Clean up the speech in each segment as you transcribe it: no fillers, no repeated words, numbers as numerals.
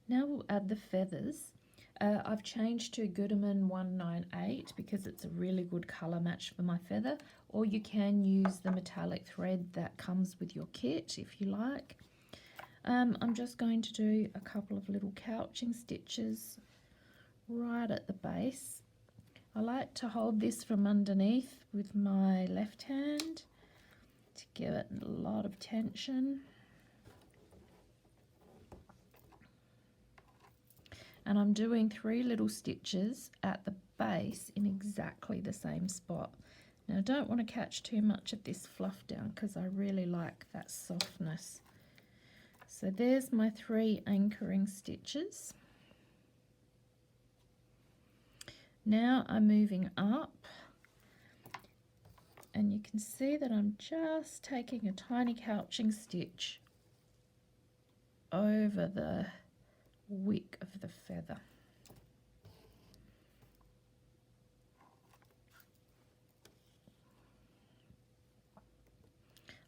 Now we'll add the feathers. I've changed to Gutermann 198 because it's a really good colour match for my feather, or you can use the metallic thread that comes with your kit if you like. I'm just going to do a couple of little couching stitches right at the base. I like to hold this from underneath with my left hand to give it a lot of tension. And I'm doing 3 little stitches at the base in exactly the same spot. Now I don't want to catch too much of this fluff down because I really like that softness. So there's my 3 anchoring stitches. Now I'm moving up, and you can see that I'm just taking a tiny couching stitch over the wick of the feather.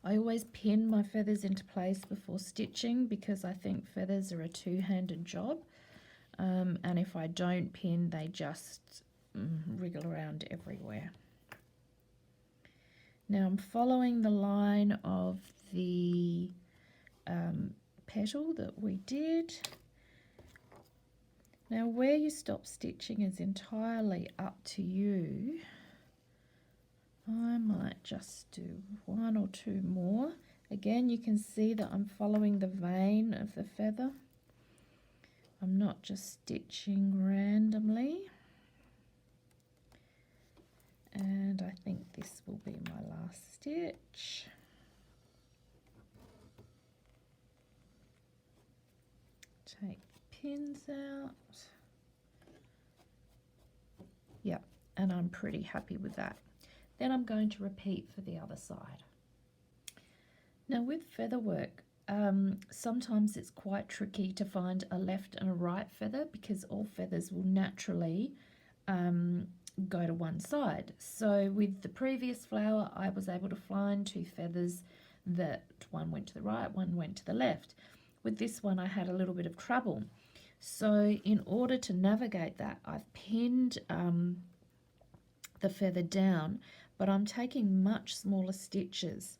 I always pin my feathers into place before stitching because I think feathers are a two-handed job, and if I don't pin, they just wriggle around everywhere. Now I'm following the line of the petal that we did. Now where you stop stitching is entirely up to you. I might just do 1 or 2 more. Again, you can see that I'm following the vein of the feather. I'm not just stitching randomly. And I think this will be my last stitch. Take the pins out. Yep, and I'm pretty happy with that. Then I'm going to repeat for the other side. Now with featherwork, sometimes it's quite tricky to find a left and a right feather because all feathers will naturally go to one side. So with the previous flower, I was able to find 2 feathers that one went to the right, one went to the left. With this one, I had a little bit of trouble. So in order to navigate that, I've pinned the feather down, but I'm taking much smaller stitches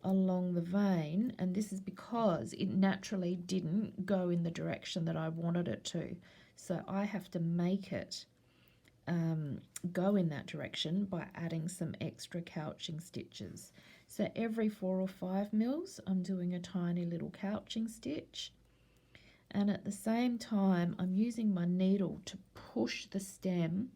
along the vein, and this is because it naturally didn't go in the direction that I wanted it to. So I have to make it go in that direction by adding some extra couching stitches. So every 4 or 5 mils, I'm doing a tiny little couching stitch, and at the same time I'm using my needle to push the stem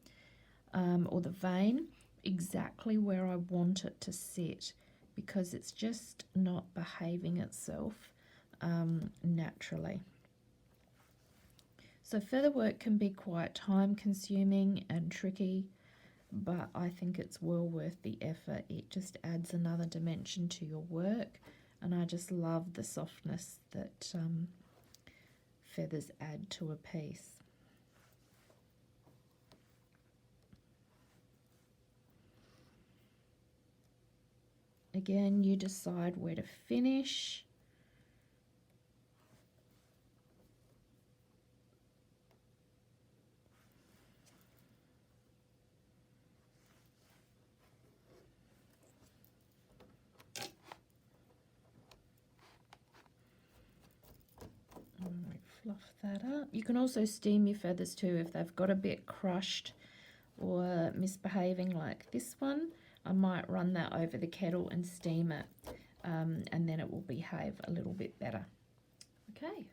or the vein exactly where I want it to sit, because it's just not behaving itself naturally. So featherwork can be quite time consuming and tricky, but I think it's well worth the effort. It just adds another dimension to your work, and I just love the softness that feathers add to a piece. Again, you decide where to finish. Fluff that up. You can also steam your feathers too if they've got a bit crushed or misbehaving like this one. I might run that over the kettle and steam it, and then it will behave a little bit better. Okay.